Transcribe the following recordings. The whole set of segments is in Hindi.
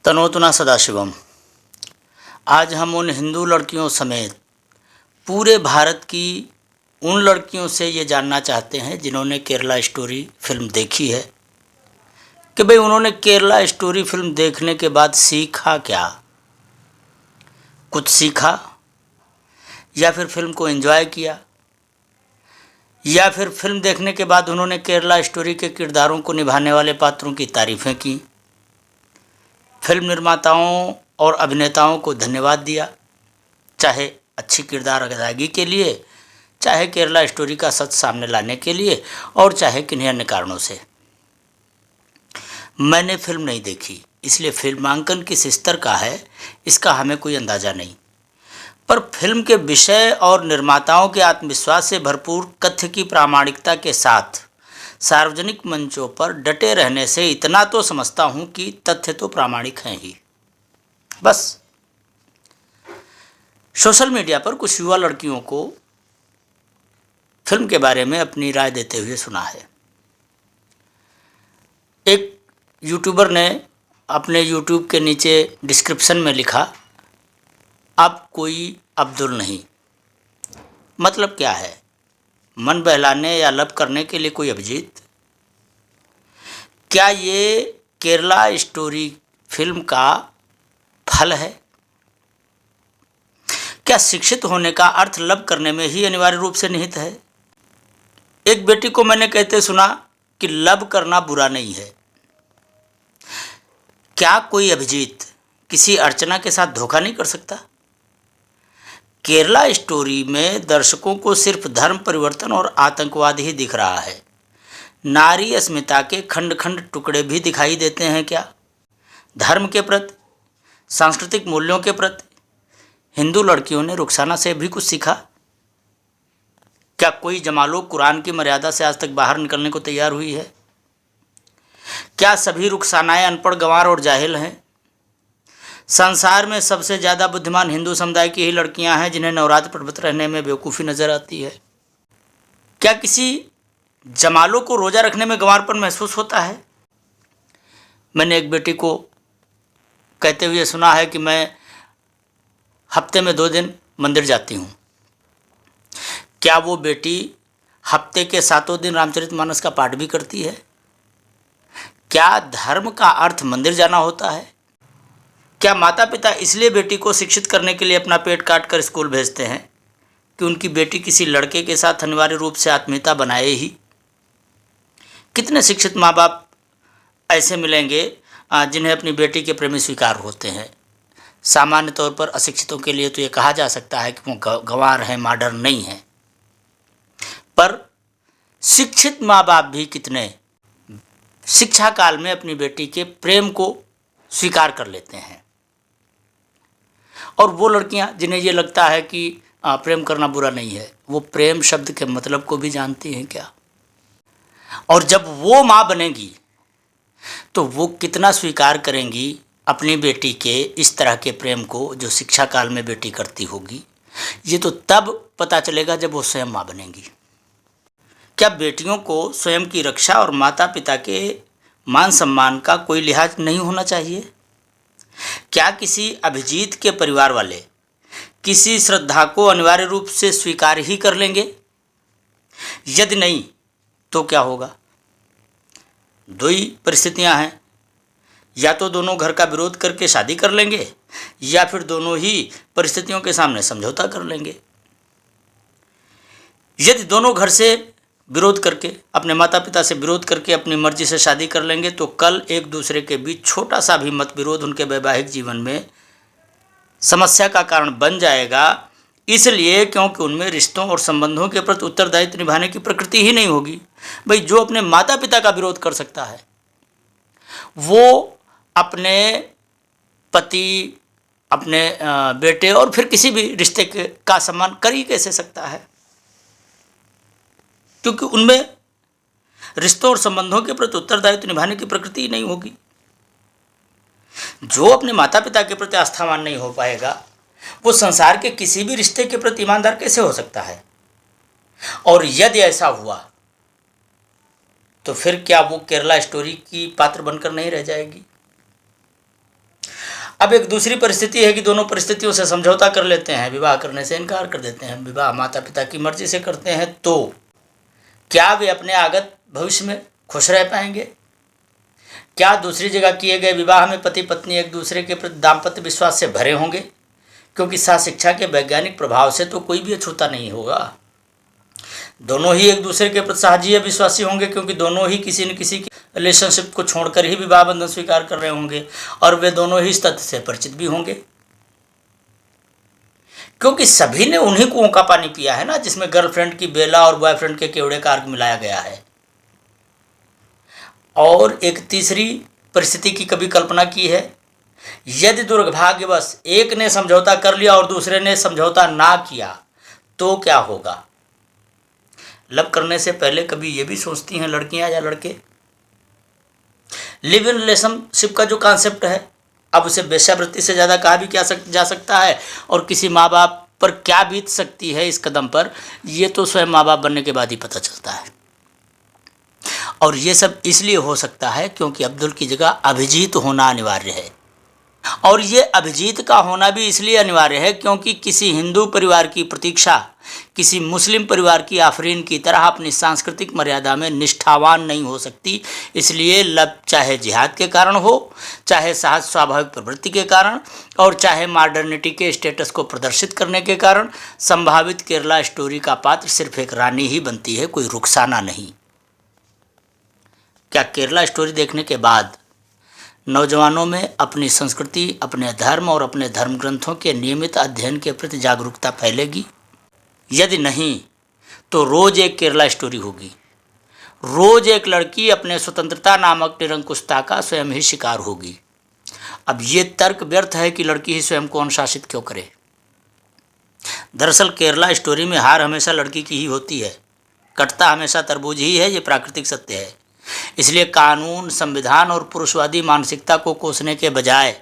तनोतना सदाशिवम। आज हम उन हिंदू लड़कियों समेत पूरे भारत की उन लड़कियों से ये जानना चाहते हैं जिन्होंने केरला स्टोरी फिल्म देखी है कि भाई उन्होंने केरला स्टोरी फिल्म देखने के बाद सीखा क्या, कुछ सीखा या फिर फिल्म को एंजॉय किया, या फिर फिल्म देखने के बाद उन्होंने केरला स्टोरी के किरदारों को निभाने वाले पात्रों की तारीफ़ें की, फिल्म निर्माताओं और अभिनेताओं को धन्यवाद दिया, चाहे अच्छी किरदार अदायगी के लिए, चाहे केरला स्टोरी का सच सामने लाने के लिए, और चाहे किन्हीं अन्य कारणों से। मैंने फिल्म नहीं देखी, इसलिए फिल्मांकन किस स्तर का है इसका हमें कोई अंदाज़ा नहीं, पर फिल्म के विषय और निर्माताओं के आत्मविश्वास से भरपूर कथ्य की प्रामाणिकता के साथ सार्वजनिक मंचों पर डटे रहने से इतना तो समझता हूं कि तथ्य तो प्रामाणिक हैं ही। बस सोशल मीडिया पर कुछ युवा लड़कियों को फिल्म के बारे में अपनी राय देते हुए सुना है। एक यूट्यूबर ने अपने यूट्यूब के नीचे डिस्क्रिप्शन में लिखा, अब कोई अब्दुल नहीं। मतलब क्या है? मन बहलाने या लब करने के लिए कोई अभिजीत? क्या ये केरला स्टोरी फिल्म का फल है? क्या शिक्षित होने का अर्थ लब करने में ही अनिवार्य रूप से निहित है? एक बेटी को मैंने कहते सुना कि लब करना बुरा नहीं है। क्या कोई अभिजीत किसी अर्चना के साथ धोखा नहीं कर सकता? केरला स्टोरी में दर्शकों को सिर्फ धर्म परिवर्तन और आतंकवाद ही दिख रहा है। नारी अस्मिता के खंड खंड टुकड़े भी दिखाई देते हैं क्या? धर्म के प्रति, सांस्कृतिक मूल्यों के प्रति हिंदू लड़कियों ने रुखसाना से भी कुछ सीखा? क्या कोई जमालो कुरान की मर्यादा से आज तक बाहर निकलने को तैयार हुई है? क्या सभी रुखसानाएं अनपढ़, गंवार और जाहिल हैं? संसार में सबसे ज़्यादा बुद्धिमान हिंदू समुदाय की ही लड़कियां हैं जिन्हें नवरात्र पर व्रत रहने में बेवकूफ़ी नज़र आती है। क्या किसी जमालों को रोज़ा रखने में गंवारपन महसूस होता है? मैंने एक बेटी को कहते हुए सुना है कि मैं हफ्ते में 2 दिन मंदिर जाती हूँ। क्या वो बेटी हफ्ते के 7 दिन रामचरितमानस का पाठ भी करती है? क्या धर्म का अर्थ मंदिर जाना होता है? क्या माता पिता इसलिए बेटी को शिक्षित करने के लिए अपना पेट काट कर स्कूल भेजते हैं कि उनकी बेटी किसी लड़के के साथ अनिवार्य रूप से आत्मीयता बनाए ही? कितने शिक्षित माँ बाप ऐसे मिलेंगे जिन्हें अपनी बेटी के प्रेमी स्वीकार होते हैं? सामान्य तौर पर अशिक्षितों के लिए तो ये कहा जा सकता है कि वो गंवार हैं, मॉडर्न नहीं हैं, पर शिक्षित माँ बाप भी कितने शिक्षा काल में अपनी बेटी के प्रेम को स्वीकार कर लेते हैं। और वो लड़कियां जिन्हें ये लगता है कि प्रेम करना बुरा नहीं है, वो प्रेम शब्द के मतलब को भी जानती हैं क्या? और जब वो माँ बनेगी तो वो कितना स्वीकार करेंगी अपनी बेटी के इस तरह के प्रेम को जो शिक्षा काल में बेटी करती होगी? ये तो तब पता चलेगा जब वो स्वयं माँ बनेंगी। क्या बेटियों को स्वयं की रक्षा और माता पिता के मान सम्मान का कोई लिहाज नहीं होना चाहिए? क्या किसी अभिजीत के परिवार वाले किसी श्रद्धा को अनिवार्य रूप से स्वीकार ही कर लेंगे? यदि नहीं तो क्या होगा? 2 ही परिस्थितियां हैं, या तो दोनों घर का विरोध करके शादी कर लेंगे, या फिर दोनों ही परिस्थितियों के सामने समझौता कर लेंगे। यदि दोनों घर से विरोध करके, अपने माता पिता से विरोध करके अपनी मर्जी से शादी कर लेंगे तो कल एक दूसरे के बीच छोटा सा भी मतविरोध उनके वैवाहिक जीवन में समस्या का कारण बन जाएगा, इसलिए क्योंकि उनमें रिश्तों और संबंधों के प्रति उत्तरदायित्व निभाने की प्रकृति ही नहीं होगी। भाई जो अपने माता पिता का विरोध कर सकता है वो अपने पति, अपने बेटे और फिर किसी भी रिश्ते का सम्मान कर ही कैसे सकता है? क्योंकि उनमें रिश्तों और संबंधों के प्रति उत्तरदायित्व निभाने की प्रकृति ही नहीं होगी। जो अपने माता पिता के प्रति आस्थावान नहीं हो पाएगा वो संसार के किसी भी रिश्ते के प्रति ईमानदार कैसे हो सकता है? और यदि ऐसा हुआ तो फिर क्या वो केरला स्टोरी की पात्र बनकर नहीं रह जाएगी? अब एक दूसरी परिस्थिति है कि दोनों परिस्थितियों से समझौता कर लेते हैं, विवाह करने से इनकार कर देते हैं, विवाह माता पिता की मर्जी से करते हैं, तो क्या वे अपने आगत भविष्य में खुश रह पाएंगे? क्या दूसरी जगह किए गए विवाह में पति पत्नी एक दूसरे के प्रति दाम्पत्य विश्वास से भरे होंगे? क्योंकि शिक्षा के वैज्ञानिक प्रभाव से तो कोई भी अछूता नहीं होगा। दोनों ही एक दूसरे के प्रति साहजीय विश्वासी होंगे, क्योंकि दोनों ही किसी न किसी की रिलेशनशिप को छोड़कर ही विवाह बंधन स्वीकार कर रहे होंगे, और वे दोनों ही इस तथ्य से परिचित भी होंगे, क्योंकि सभी ने उन्हीं कुओं का पानी पिया है ना, जिसमें गर्लफ्रेंड की बेला और बॉयफ्रेंड के केवड़े का अर्घ मिलाया गया है। और एक तीसरी परिस्थिति की कभी कल्पना की है? यदि दुर्भाग्यवश एक ने समझौता कर लिया और दूसरे ने समझौता ना किया, तो क्या होगा? लव करने से पहले कभी ये भी सोचती हैं लड़कियां या लड़के? लिव इन रिलेशनशिप का जो कॉन्सेप्ट है, अब उसे वेश्यावृत्ति से ज़्यादा कहा भी क्या जा सकता है, और किसी माँ बाप पर क्या बीत सकती है इस कदम पर, ये तो स्वयं माँ बाप बनने के बाद ही पता चलता है। और ये सब इसलिए हो सकता है क्योंकि अब्दुल की जगह अभिजीत होना अनिवार्य है। और ये अभिजीत का होना भी इसलिए अनिवार्य है क्योंकि किसी हिंदू परिवार की प्रतीक्षा किसी मुस्लिम परिवार की आफरीन की तरह अपनी सांस्कृतिक मर्यादा में निष्ठावान नहीं हो सकती। इसलिए लव चाहे जिहाद के कारण हो, चाहे सहज स्वाभाविक प्रवृत्ति के कारण, और चाहे मॉडर्निटी के स्टेटस को प्रदर्शित करने के कारण, संभावित केरला स्टोरी का पात्र सिर्फ एक रानी ही बनती है, कोई रुखसाना नहीं। क्या केरला स्टोरी देखने के बाद नौजवानों में अपनी संस्कृति, अपने धर्म और अपने धर्म ग्रंथों के नियमित अध्ययन के प्रति जागरूकता फैलेगी? यदि नहीं तो रोज एक केरला स्टोरी होगी। रोज एक लड़की अपने स्वतंत्रता नामक निरंकुशता का स्वयं ही शिकार होगी। अब ये तर्क व्यर्थ है कि लड़की ही स्वयं को अनुशासित क्यों करे। दरअसल केरला स्टोरी में हार हमेशा लड़की की ही होती है, कटता हमेशा तरबूज ही है। ये प्राकृतिक सत्य है। इसलिए कानून, संविधान और पुरुषवादी मानसिकता को कोसने के बजाय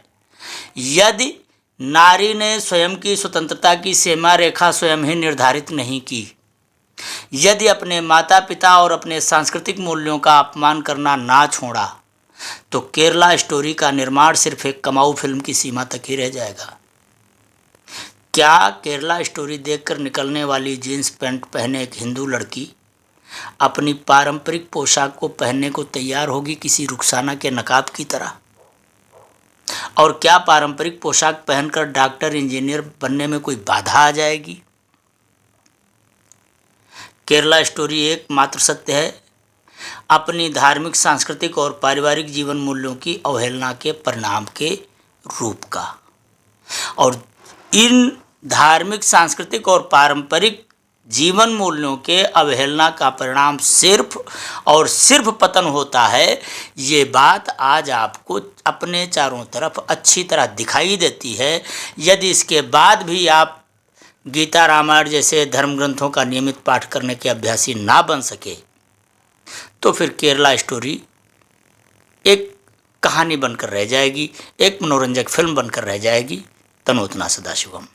यदि नारी ने स्वयं की स्वतंत्रता की सीमा रेखा स्वयं ही निर्धारित नहीं की, यदि अपने माता पिता और अपने सांस्कृतिक मूल्यों का अपमान करना ना छोड़ा, तो केरला स्टोरी का निर्माण सिर्फ एक कमाऊ फिल्म की सीमा तक ही रह जाएगा। क्या केरला स्टोरी देखकर निकलने वाली जीन्स पैंट पहने एक हिंदू लड़की अपनी पारंपरिक पोशाक को पहनने को तैयार होगी किसी रुखसाना के नकाब की तरह? और क्या पारंपरिक पोशाक पहनकर डॉक्टर, इंजीनियर बनने में कोई बाधा आ जाएगी? केरला स्टोरी एकमात्र सत्य है अपनी धार्मिक, सांस्कृतिक और पारिवारिक जीवन मूल्यों की अवहेलना के परिणाम के रूप का। और इन धार्मिक, सांस्कृतिक और पारंपरिक जीवन मूल्यों के अवहेलना का परिणाम सिर्फ और सिर्फ पतन होता है। ये बात आज आपको अपने चारों तरफ अच्छी तरह दिखाई देती है। यदि इसके बाद भी आप गीता, रामायण जैसे धर्म ग्रंथों का नियमित पाठ करने के अभ्यासी ना बन सके, तो फिर केरला स्टोरी एक कहानी बनकर रह जाएगी, एक मनोरंजक फिल्म बनकर रह जाएगी। तनोतना सदाशिवम।